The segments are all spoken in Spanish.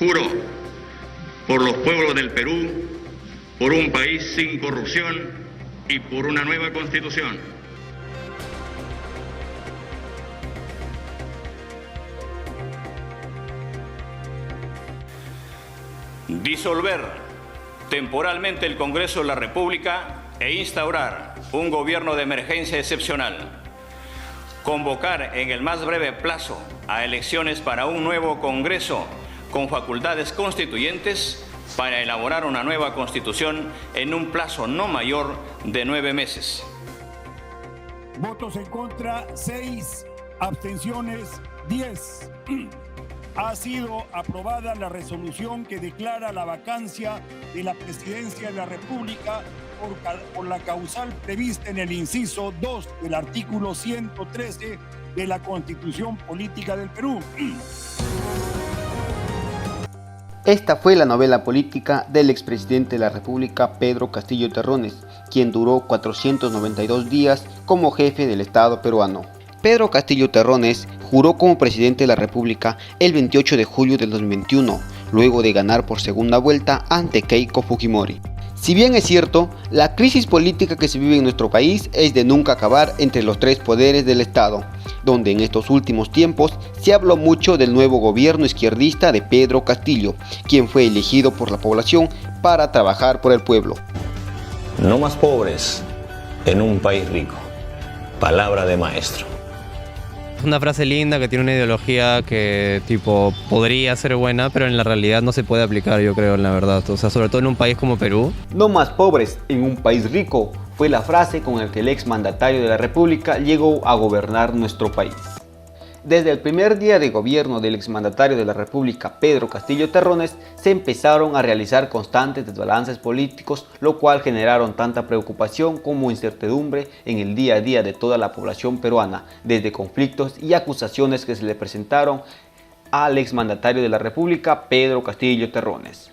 Juro por los pueblos del Perú, por un país sin corrupción y por una nueva Constitución. Disolver temporalmente el Congreso de la República e instaurar un gobierno de emergencia excepcional. Convocar en el más breve plazo a elecciones para un nuevo Congreso con facultades constituyentes para elaborar una nueva Constitución en un plazo no mayor de 9 meses. Votos en contra, 6. Abstenciones, 10. Ha sido aprobada la resolución que declara la vacancia de la presidencia de la República por la causal prevista en el inciso 2 del artículo 113 de la Constitución Política del Perú. Esta fue la novela política del expresidente de la República, Pedro Castillo Terrones, quien duró 492 días como jefe del Estado peruano. Pedro Castillo Terrones juró como presidente de la República el 28 de julio del 2021, luego de ganar por segunda vuelta ante Keiko Fujimori. Si bien es cierto, la crisis política que se vive en nuestro país es de nunca acabar entre los tres poderes del Estado, donde en estos últimos tiempos se habló mucho del nuevo gobierno izquierdista de Pedro Castillo, quien fue elegido por la población para trabajar por el pueblo. No más pobres en un país rico. Palabra de maestro. Una frase linda que tiene una ideología que tipo podría ser buena, pero en la realidad no se puede aplicar, yo creo, en la verdad. O sea, sobre todo en un país como Perú. No más pobres en un país rico fue la frase con la que el exmandatario de la República llegó a gobernar nuestro país. Desde el primer día de gobierno del exmandatario de la República, Pedro Castillo Terrones, se empezaron a realizar constantes desbalances políticos, lo cual generaron tanta preocupación como incertidumbre en el día a día de toda la población peruana, desde conflictos y acusaciones que se le presentaron al exmandatario de la República, Pedro Castillo Terrones.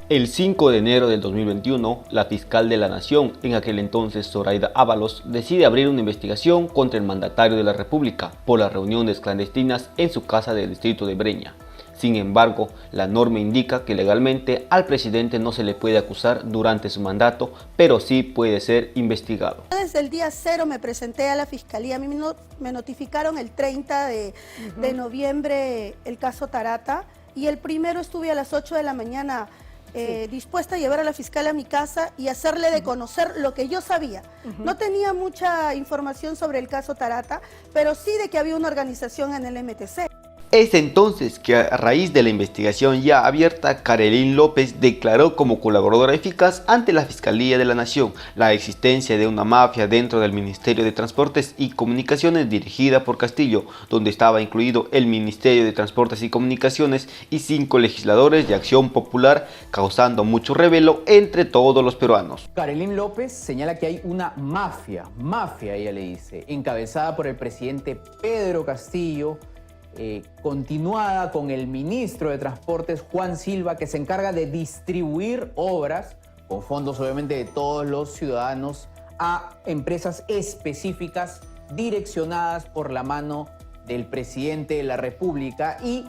El 5 de enero del 2021, la fiscal de la Nación, en aquel entonces Zoraida Ábalos, decide abrir una investigación contra el mandatario de la República por las reuniones clandestinas en su casa del distrito de Breña. Sin embargo, la norma indica que legalmente al presidente no se le puede acusar durante su mandato, pero sí puede ser investigado. Desde el día 0 me presenté a la fiscalía, a mí me notificaron el 30 de noviembre el caso Tarata y el primero estuve a las 8 de la mañana dispuesta a llevar a la fiscal a mi casa y hacerle de conocer lo que yo sabía. No tenía mucha información sobre el caso Tarata, pero sí de que había una organización en el MTC. Es entonces que a raíz de la investigación ya abierta, Karelyn López declaró como colaboradora eficaz ante la Fiscalía de la Nación la existencia de una mafia dentro del Ministerio de Transportes y Comunicaciones dirigida por Castillo, donde estaba incluido el Ministerio de Transportes y Comunicaciones y 5 legisladores de Acción Popular, causando mucho revuelo entre todos los peruanos. Karelyn López señala que hay una mafia, ella le dice, encabezada por el presidente Pedro Castillo, continuada con el ministro de Transportes Juan Silva, que se encarga de distribuir obras con fondos obviamente de todos los ciudadanos a empresas específicas direccionadas por la mano del presidente de la República, y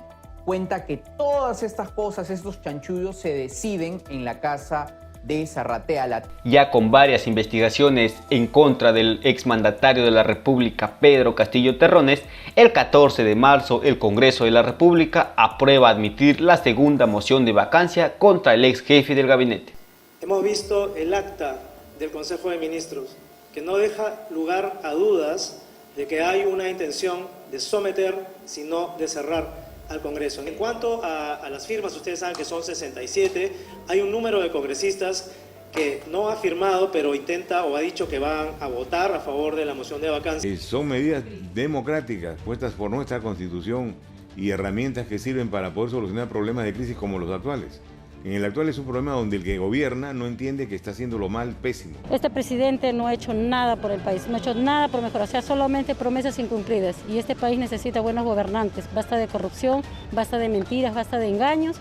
cuenta que todas estas cosas, estos chanchullos, se deciden en la casa de Zarratea. Ya con varias investigaciones en contra del exmandatario de la República, Pedro Castillo Terrones, el 14 de marzo el Congreso de la República aprueba admitir la segunda moción de vacancia contra el ex jefe del gabinete. Hemos visto el acta del Consejo de Ministros, que no deja lugar a dudas de que hay una intención de someter, sino de cerrar al Congreso. En cuanto a las firmas, ustedes saben que son 67, hay un número de congresistas que no ha firmado, pero intenta o ha dicho que van a votar a favor de la moción de vacancia. Son medidas democráticas puestas por nuestra Constitución y herramientas que sirven para poder solucionar problemas de crisis como los actuales. En el actual es un problema donde el que gobierna no entiende que está haciéndolo mal, pésimo. Este presidente no ha hecho nada por el país, no ha hecho nada por mejorar, o sea, solamente promesas incumplidas. Y este país necesita buenos gobernantes, basta de corrupción, basta de mentiras, basta de engaños.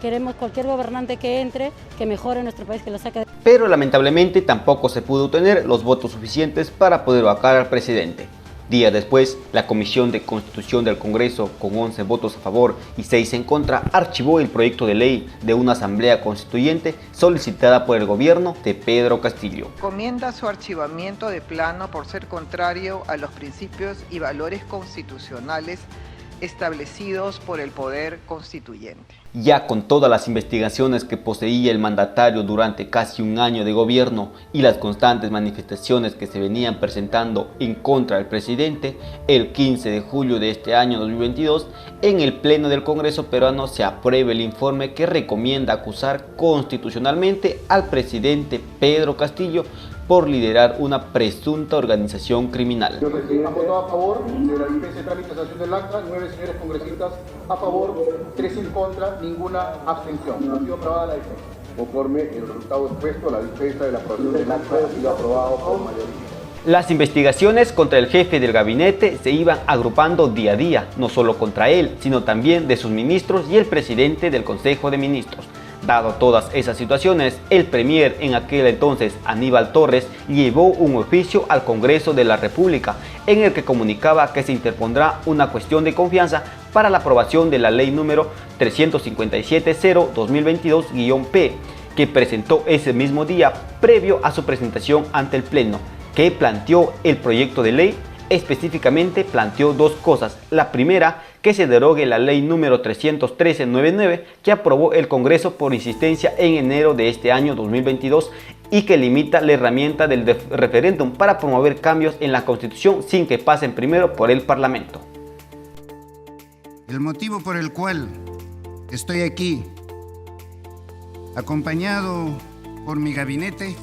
Queremos cualquier gobernante que entre, que mejore nuestro país, que lo saque. Pero lamentablemente tampoco se pudo obtener los votos suficientes para poder vacar al presidente. Días después, la Comisión de Constitución del Congreso, con 11 votos a favor y 6 en contra, archivó el proyecto de ley de una asamblea constituyente solicitada por el gobierno de Pedro Castillo. Recomienda su archivamiento de plano por ser contrario a los principios y valores constitucionales establecidos por el Poder Constituyente. Ya con todas las investigaciones que poseía el mandatario durante casi un año de gobierno y las constantes manifestaciones que se venían presentando en contra del presidente, el 15 de julio de este año 2022, en el Pleno del Congreso peruano se aprueba el informe que recomienda acusar constitucionalmente al presidente Pedro Castillo por liderar una presunta organización criminal. Señor presidente, ¿ha votado a favor de la dispensa de tramitación del acta? 9 señores congresistas a favor, 3 en contra, ninguna abstención. Ha sido aprobada la dispensa. Conforme el resultado expuesto, la dispensa de la aprobación del acta ha sido aprobado por mayoría. Las investigaciones contra el jefe del gabinete se iban agrupando día a día, no solo contra él, sino también de sus ministros y el presidente del Consejo de Ministros. Dado todas esas situaciones, el premier en aquel entonces, Aníbal Torres, llevó un oficio al Congreso de la República en el que comunicaba que se interpondrá una cuestión de confianza para la aprobación de la ley número 357-0-2022-P, que presentó ese mismo día previo a su presentación ante el Pleno, que planteó el proyecto de ley. Específicamente planteó dos cosas. La primera, que se derogue la ley número 313-99 que aprobó el Congreso por insistencia en enero de este año 2022 y que limita la herramienta del referéndum para promover cambios en la Constitución sin que pasen primero por el Parlamento. El motivo por el cual estoy aquí, acompañado por mi gabinete,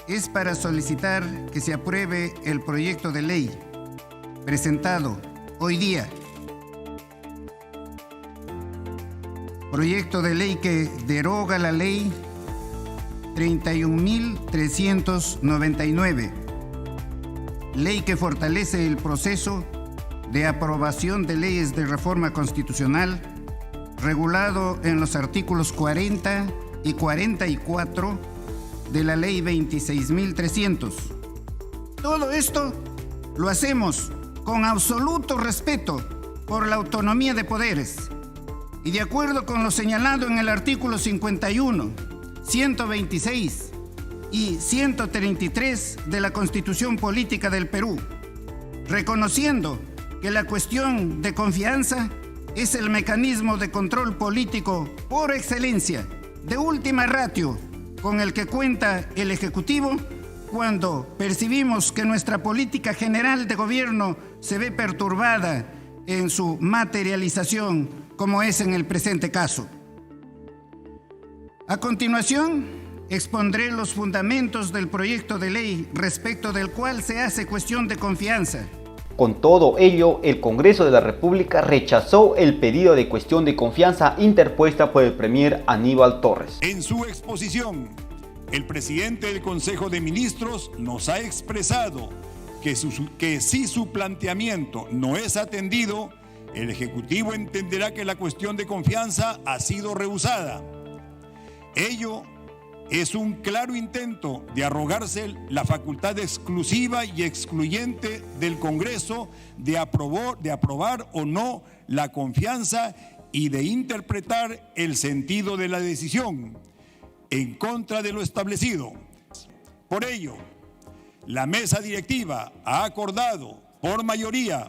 es para solicitar que se apruebe el proyecto de ley presentado hoy día. Proyecto de ley que deroga la ley 31.399, ley que fortalece el proceso de aprobación de leyes de reforma constitucional regulado en los artículos 40 y 44 de la ley 26.300. Todo esto lo hacemos con absoluto respeto por la autonomía de poderes y de acuerdo con lo señalado en el artículo 51, 126 y 133 de la Constitución Política del Perú, reconociendo que la cuestión de confianza es el mecanismo de control político por excelencia, de última ratio, con el que cuenta el Ejecutivo cuando percibimos que nuestra política general de gobierno se ve perturbada en su materialización, como es en el presente caso. A continuación, expondré los fundamentos del proyecto de ley respecto del cual se hace cuestión de confianza. Con todo ello, el Congreso de la República rechazó el pedido de cuestión de confianza interpuesta por el premier Aníbal Torres. En su exposición, el presidente del Consejo de Ministros nos ha expresado que si su planteamiento no es atendido, el Ejecutivo entenderá que la cuestión de confianza ha sido rehusada. Ello es un claro intento de arrogarse la facultad exclusiva y excluyente del Congreso de aprobar o no la confianza y de interpretar el sentido de la decisión en contra de lo establecido. Por ello, la mesa directiva ha acordado por mayoría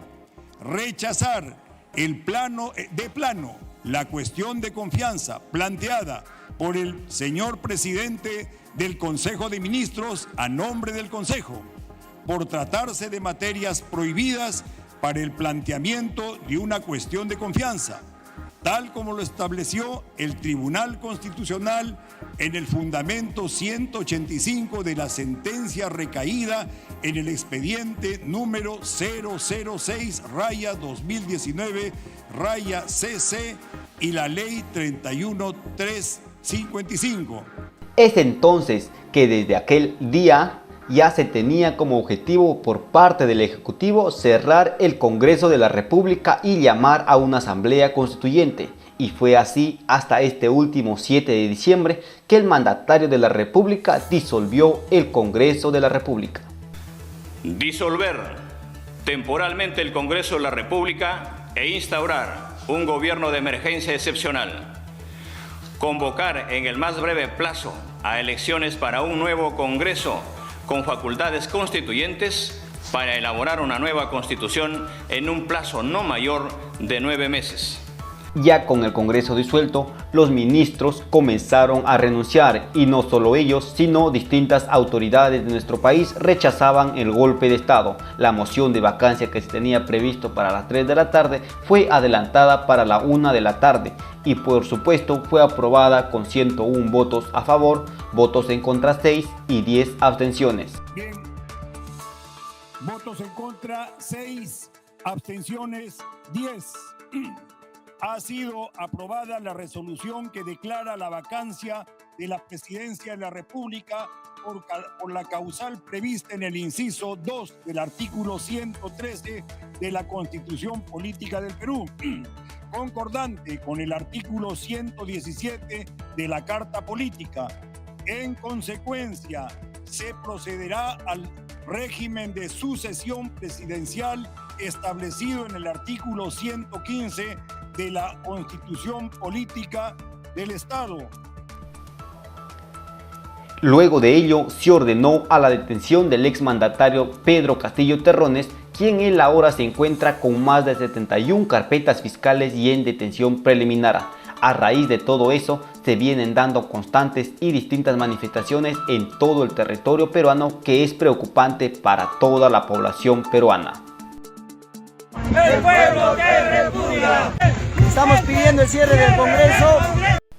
rechazar de plano la cuestión de confianza planteada por el señor presidente del Consejo de Ministros a nombre del Consejo, por tratarse de materias prohibidas para el planteamiento de una cuestión de confianza, tal como lo estableció el Tribunal Constitucional en el fundamento 185 de la sentencia recaída en el expediente número 006-2019-CC y la ley 31355. Es entonces que desde aquel día ya se tenía como objetivo por parte del Ejecutivo cerrar el Congreso de la República y llamar a una asamblea constituyente. Y fue así hasta este último 7 de diciembre que el mandatario de la República disolvió el Congreso de la República. Disolver temporalmente el Congreso de la República e instaurar un gobierno de emergencia excepcional. Convocar en el más breve plazo a elecciones para un nuevo Congreso con facultades constituyentes para elaborar una nueva Constitución en un plazo no mayor de 9 meses. Ya con el Congreso disuelto, los ministros comenzaron a renunciar y no solo ellos, sino distintas autoridades de nuestro país rechazaban el golpe de Estado. La moción de vacancia que se tenía previsto para las 3 de la tarde fue adelantada para la 1 de la tarde y por supuesto fue aprobada con 101 votos a favor, votos en contra 6 y 10 abstenciones. Bien. Votos en contra 6, abstenciones 10. Ha sido aprobada la resolución que declara la vacancia de la presidencia de la República por la causal prevista en el inciso 2 del artículo 113 de la Constitución Política del Perú, concordante con el artículo 117 de la Carta Política. En consecuencia, se procederá al régimen de sucesión presidencial establecido en el artículo 115 de la Constitución Política del Estado. Luego de ello, se ordenó a la detención del exmandatario Pedro Castillo Terrones, quien él ahora se encuentra con más de 71 carpetas fiscales y en detención preliminar. A raíz de todo eso, se vienen dando constantes y distintas manifestaciones en todo el territorio peruano, que es preocupante para toda la población peruana. ¡El pueblo que repudia! Estamos pidiendo el cierre del Congreso.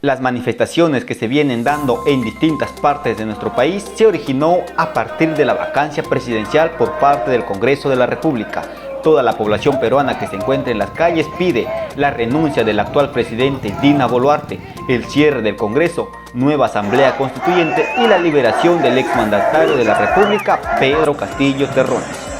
Las manifestaciones que se vienen dando en distintas partes de nuestro país se originó a partir de la vacancia presidencial por parte del Congreso de la República. Toda la población peruana que se encuentra en las calles pide la renuncia del actual presidente Dina Boluarte, el cierre del Congreso, nueva Asamblea Constituyente y la liberación del exmandatario de la República, Pedro Castillo Terrones.